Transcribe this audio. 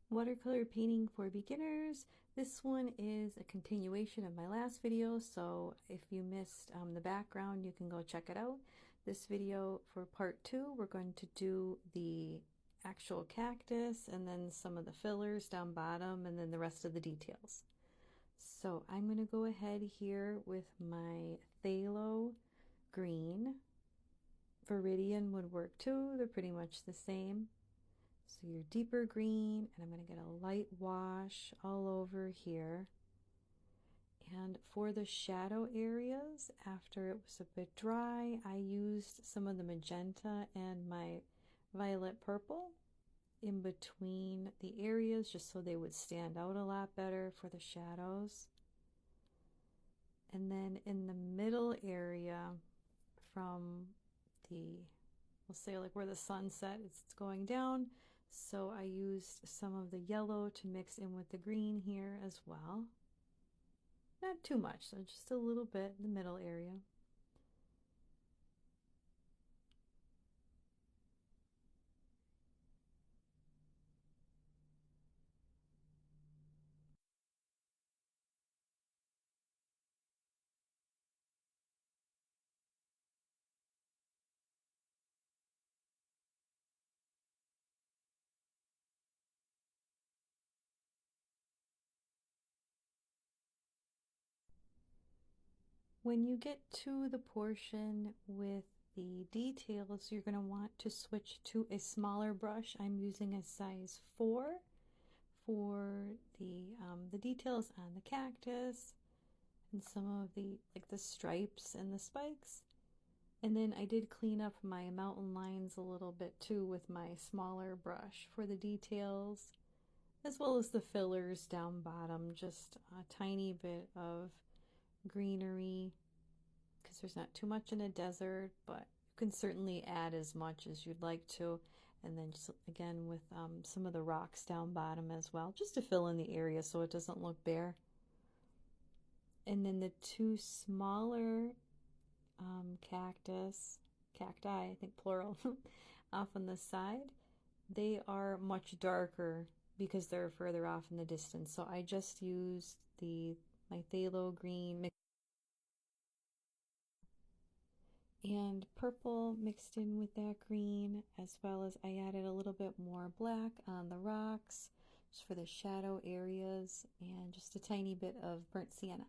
Watercolor painting for beginners. This one is a continuation of my last video, so if you missed the background, you can go check it out. This video for part 2, we're going to do the actual cactus and then some of the fillers down bottom and then the rest of the details. So I'm going to go ahead here with my phthalo green. Viridian would work too, they're pretty much the same. So your deeper green, and I'm going to get a light wash all over here. And for the shadow areas, after it was a bit dry, I used some of the magenta and my violet purple in between the areas just so they would stand out a lot better for the shadows. And then in the middle area from the, we'll say like where the sunset is going down, so I used some of the yellow to mix in with the green here as well. Not too much, so just a little bit in the middle area. When you get to the portion with the details, you're going to want to switch to a smaller brush. I'm using a size 4 for the details on the cactus and some of the the stripes and the spikes. And then I did clean up my mountain lines a little bit too with my smaller brush for the details, as well as the fillers down bottom, just a tiny bit of greenery because there's not too much in a desert, but you can certainly add as much as you'd like to. And then just again with some of the rocks down bottom as well, just to fill in the area so it doesn't look bare. And then the two smaller cacti, I think plural, off on the side, they are much darker because they're further off in the distance. So I just used my phthalo green and purple mixed in with that green, as well as I added a little bit more black on the rocks just for the shadow areas and just a tiny bit of burnt sienna.